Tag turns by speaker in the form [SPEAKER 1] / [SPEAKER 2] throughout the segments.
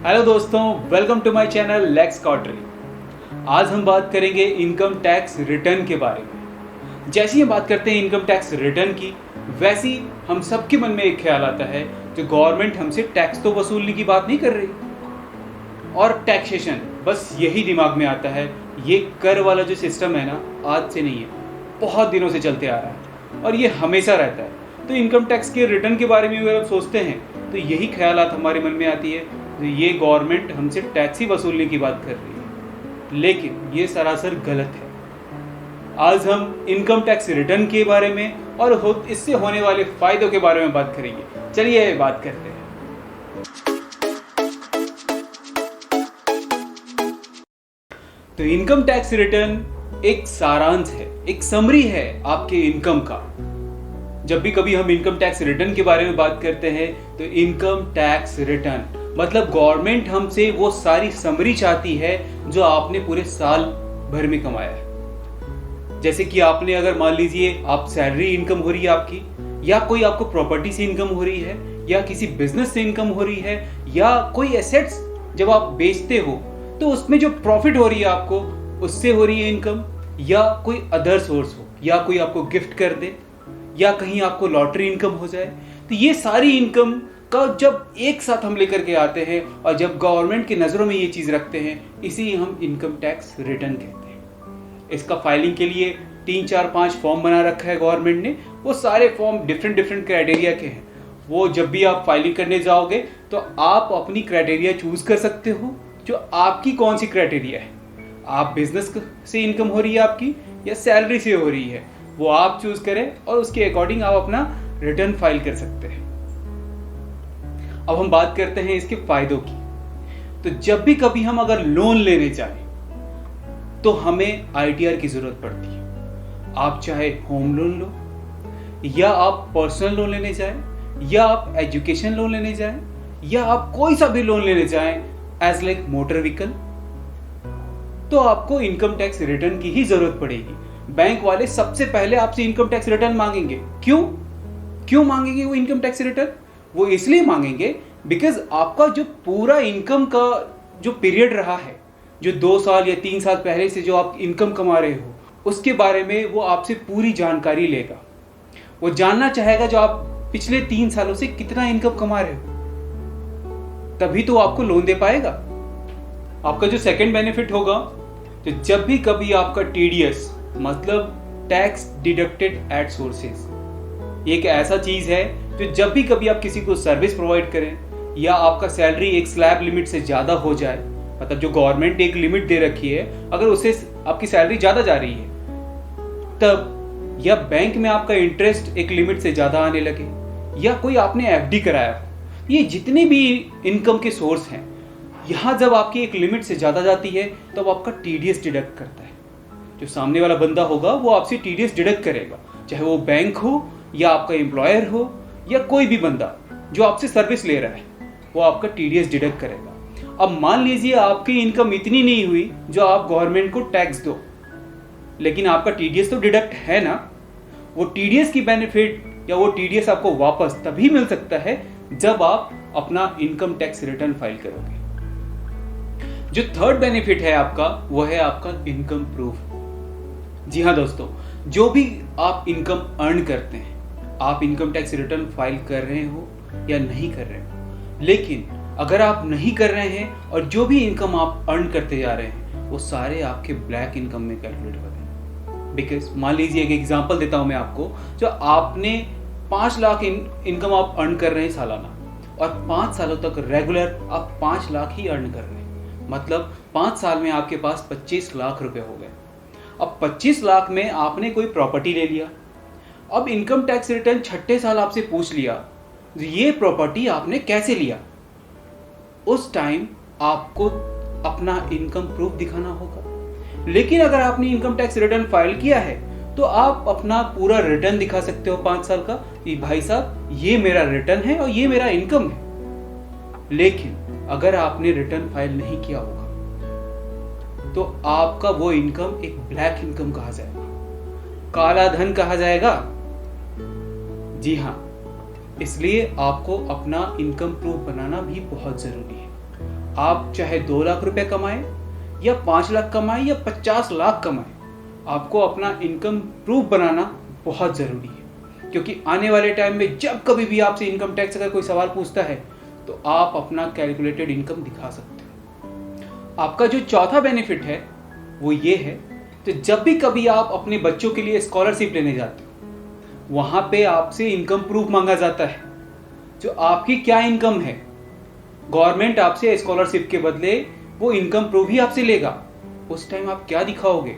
[SPEAKER 1] Hello दोस्तों, welcome to my channel लेक्स कॉटरी। आज हम बात करेंगे इनकम टैक्स रिटर्न के बारे में। जैसे ही हम बात करते हैं इनकम टैक्स रिटर्न की, वैसे ही हम सबके मन में एक ख्याल आता है कि गवर्नमेंट हमसे टैक्स तो वसूलने की बात नहीं कर रही, और टैक्सेशन, बस यही दिमाग में आता है। ये कर वाला जो सिस्टम है ना, आज से नहीं है, बहुत दिनों से चलते आ रहा है और ये हमेशा रहता है। तो इनकम टैक्स के रिटर्न के बारे में अगर हम सोचते हैं तो यही ख्यालात हमारे मन में आती है, तो ये गवर्नमेंट हमसे टैक्स ही वसूलने की बात कर रही है, लेकिन ये सरासर गलत है। आज हम इनकम टैक्स रिटर्न के बारे में और इससे होने वाले फायदों के बारे में बात करेंगे। चलिए बात करते हैं। तो इनकम टैक्स रिटर्न एक सारांश है, एक समरी है आपके इनकम का। जब भी कभी हम इनकम टैक्स रिटर्न के बारे में बात करते हैं तो इनकम टैक्स रिटर्न मतलब गवर्नमेंट हमसे वो सारी समरी चाहती है जो आपने पूरे साल भर में कमाया है। जैसे कि आपने, अगर मान लीजिए आप सैलरी इनकम हो रही है आपकी, या कोई आपको प्रॉपर्टी से इनकम हो रही है, या किसी बिजनेस से इनकम हो रही है, या कोई एसेट्स जब आप बेचते हो तो उसमें जो प्रॉफिट हो रही है आपको, उससे हो रही है इनकम, या कोई अदर सोर्स हो, या कोई आपको गिफ्ट कर दे, या कहीं आपको लॉटरी इनकम हो जाए। तो ये सारी इनकम का जब एक साथ हम लेकर के आते हैं और जब गवर्नमेंट की नज़रों में ये चीज़ रखते हैं, इसी हम इनकम टैक्स रिटर्न कहते हैं। इसका फाइलिंग के लिए 3, 4, 5 फॉर्म बना रखा है गवर्नमेंट ने। वो सारे फॉर्म डिफरेंट क्राइटेरिया के हैं। वो जब भी आप फाइलिंग करने जाओगे तो आप अपनी क्राइटेरिया चूज कर सकते हो, जो आपकी कौन सी क्राइटेरिया है। आप बिजनेस से इनकम हो रही है आपकी या सैलरी से हो रही है, वो आप चूज करें और उसके अकॉर्डिंग आप अपना रिटर्न फाइल कर सकते हैं। अब हम बात करते हैं इसके फायदों की। तो जब भी कभी हम अगर लोन लेने जाएं तो हमें आईटीआर की जरूरत पड़ती है। आप चाहे होम लोन लो, या आप पर्सनल लोन लेने जाएं, या आप एजुकेशन लोन लेने जाएं, या आप कोई सा भी लोन लेने जाएं एज लाइक मोटर व्हीकल, तो आपको इनकम टैक्स रिटर्न की ही जरूरत पड़ेगी। बैंक वाले सबसे पहले आपसे इनकम टैक्स रिटर्न मांगेंगे। क्यों मांगेंगे वो इनकम टैक्स रिटर्न? वो इसलिए मांगेंगे बिकॉज आपका जो पूरा इनकम का जो पीरियड रहा है, जो 2 साल या 3 साल पहले से जो आप इनकम कमा रहे हो, उसके बारे में वो आपसे पूरी जानकारी लेगा। वो जानना चाहेगा जो आप पिछले 3 सालों से कितना इनकम कमा रहे हो, तभी तो आपको लोन दे पाएगा। आपका जो सेकंड बेनिफिट होगा, तो जब भी कभी आपका टीडीएस मतलब टैक्स डिडक्टेड एट सोर्सेज, एक ऐसा चीज है जो जब भी कभी आप किसी को सर्विस प्रोवाइड करें, या आपका सैलरी एक स्लैब लिमिट से ज्यादा हो जाए, मतलब जो गवर्नमेंट एक लिमिट दे रखी है, अगर उससे आपकी सैलरी ज्यादा जा रही है तब, या बैंक में आपका इंटरेस्ट एक लिमिट से ज्यादा आने लगे, या कोई आपने एफडी कराया, ये जितने भी इनकम के सोर्स हैं, यहां जब आपकी एक लिमिट से ज्यादा जाती है तब तो आपका टीडीएस डिडक्ट करता है। जो सामने वाला बंदा होगा वो आपसे टीडीएस डिडक्ट करेगा, चाहे वो बैंक हो, या आपका एम्प्लॉयर हो, या कोई भी बंदा जो आपसे सर्विस ले रहा है, वो आपका टीडीएस डिडक्ट करेगा। अब मान लीजिए आपकी इनकम इतनी नहीं हुई जो आप गवर्नमेंट को टैक्स दो, लेकिन आपका टीडीएस तो डिडक्ट है ना। वो टीडीएस की बेनिफिट या वो टीडीएस आपको वापस तभी मिल सकता है जब आप अपना इनकम टैक्स रिटर्न फाइल करोगे। जो थर्ड बेनिफिट है आपका, वो है आपका इनकम प्रूफ। जी हाँ दोस्तों, जो भी आप इनकम अर्न करते हैं, आप इनकम टैक्स रिटर्न फाइल कर रहे हो या नहीं कर रहे हो, लेकिन अगर आप नहीं कर रहे हैं और जो भी इनकम आप अर्न करते जा रहे हैं, वो सारे आपके ब्लैक इनकम में कैलकुलेट हो रहे हैं। बिकॉज मान लीजिए, एक एग्जांपल देता हूं मैं आपको, जो आपने 5 लाख इनकम आप अर्न कर रहे हैं सालाना, और 5 सालों तक रेगुलर आप 5 लाख ही अर्न कर रहे हैं, मतलब 5 साल में आपके पास 25 लाख रुपए हो गए। अब 25 लाख में आपने कोई प्रॉपर्टी ले लिया। अब इनकम टैक्स रिटर्न 6ठे साल आपसे पूछ लिया ये प्रॉपर्टी आपने कैसे लिया। उस टाइम आपको अपना इनकम प्रूफ दिखाना होगा। लेकिन अगर आपने इनकम टैक्स रिटर्न फाइल किया है तो आप अपना पूरा रिटर्न दिखा सकते हो 5 साल का, कि भाई साहब ये मेरा रिटर्न है और ये मेरा इनकम है। लेकिन अगर आपने रिटर्न फाइल नहीं किया होगा तो आपका वो इनकम एक ब्लैक इनकम कहा जाएगा, काला धन कहा जाएगा। जी हाँ, इसलिए आपको अपना इनकम प्रूफ बनाना भी बहुत जरूरी है। आप चाहे 2 लाख रुपए कमाएं या 5 लाख कमाएं या 50 लाख कमाएं, आपको अपना इनकम प्रूफ बनाना बहुत ज़रूरी है। क्योंकि आने वाले टाइम में जब कभी भी आपसे इनकम टैक्स अगर कोई सवाल पूछता है तो आप अपना कैलकुलेटेड इनकम दिखा सकते हो। आपका जो चौथा बेनिफिट है वो ये है, तो जब भी कभी आप अपने बच्चों के लिए स्कॉलरशिप लेने जाते हो, वहाँ पे आपसे इनकम प्रूफ मांगा जाता है, जो आपकी क्या इनकम है। गवर्नमेंट आपसे स्कॉलरशिप के बदले वो इनकम प्रूफ ही आपसे लेगा। उस टाइम आप क्या दिखाओगे?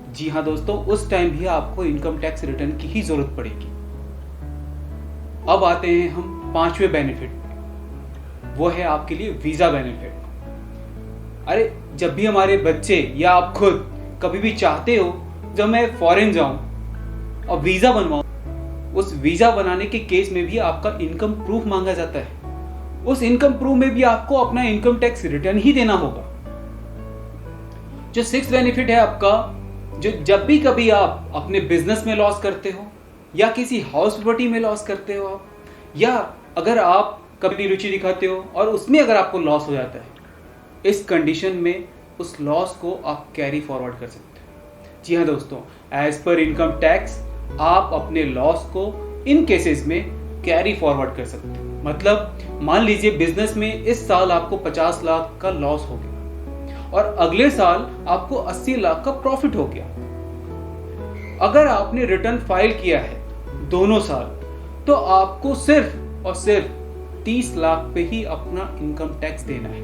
[SPEAKER 1] जी हाँ दोस्तों, उस टाइम भी आपको इनकम टैक्स रिटर्न की ही जरूरत पड़ेगी। अब आते हैं हम 5वें बेनिफिट पे, वो है आपके लिए वीजा बेनिफिट। अरे जब भी हमारे बच्चे या आप खुद कभी भी चाहते हो जब मैं फॉरेन जाऊं और वीजा बनवाऊं, उस वीजा बनाने के केस में भी आपका इनकम प्रूफ मांगा जाता है। उस इनकम प्रूफ में भी आपको अपना इनकम टैक्स रिटर्न ही देना होगा। जो 6th बेनिफिट है आपका, जो जब भी कभी आप अपने बिजनेस में लॉस करते हो या किसी हाउस प्रॉपर्टी में लॉस करते हो आप, या अगर आप कभी रुचि दिखाते हो और उसमें अगर आपको लॉस हो जाता है, इस कंडीशन में उस लॉस को आप कैरी फॉरवर्ड कर सकते हो। जी हाँ दोस्तों, एज पर इनकम टैक्स आप अपने लॉस को इन केसेस में कैरी फॉरवर्ड कर सकते हो। मतलब मान लीजिए बिजनेस में इस साल आपको 50 लाख का लॉस हो गया और अगले साल आपको 80 लाख का प्रॉफिट हो गया। अगर आपने रिटर्न फाइल किया है दोनों साल, तो आपको सिर्फ और सिर्फ 30 लाख पे ही अपना इनकम टैक्स देना है।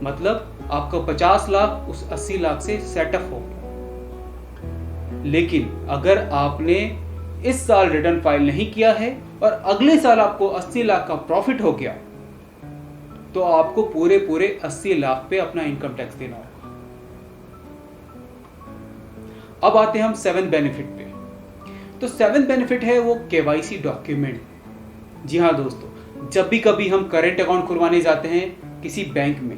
[SPEAKER 1] मतलब आपका 50 लाख उस 80 लाख से सेटअप हो गया। लेकिन अगर आपने इस साल रिटर्न फाइल नहीं किया है और अगले साल आपको 80 लाख का प्रॉफिट हो गया, तो आपको पूरे 80 लाख पे अपना इनकम टैक्स देना होगा। अब आते हैं हम 7th बेनिफिट पे। तो 7th बेनिफिट है वो केवाईसी डॉक्यूमेंट। जी हाँ दोस्तों, जब भी कभी हम करेंट अकाउंट खुलवाने जाते हैं किसी बैंक में,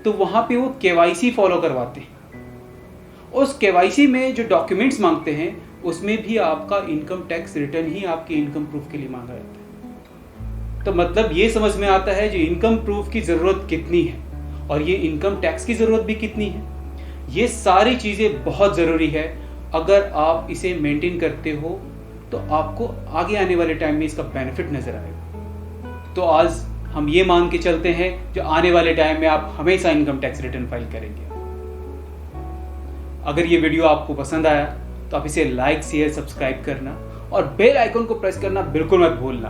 [SPEAKER 1] तो वहां पे वो केवाईसी फॉलो करवाते हैं। उस केवाईसी में जो डॉक्यूमेंट्स मांगते हैं उसमें भी आपका इनकम टैक्स रिटर्न ही आपके इनकम प्रूफ के लिए मांगा जाता है। तो मतलब ये समझ में आता है जो इनकम प्रूफ की जरूरत कितनी है और ये इनकम टैक्स की जरूरत भी कितनी है। ये सारी चीजें बहुत जरूरी है। अगर आप इसे मेंटेन करते हो तो आपको आगे आने वाले टाइम में इसका बेनिफिट नजर आएगा। तो आज हम ये मान के चलते हैं जो आने वाले टाइम में आप हमेशा इनकम टैक्स रिटर्न फाइल करेंगे। अगर ये वीडियो आपको पसंद आया तो आप इसे लाइक, शेयर, सब्सक्राइब करना और बेल आइकन को प्रेस करना बिल्कुल मत भूलना,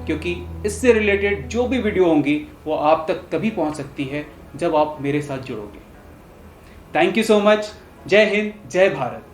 [SPEAKER 1] क्योंकि इससे रिलेटेड जो भी वीडियो होंगी वो आप तक तभी पहुंच सकती है जब आप मेरे साथ जुड़ोगे। Thank you so much. जय हिंद, जय भारत।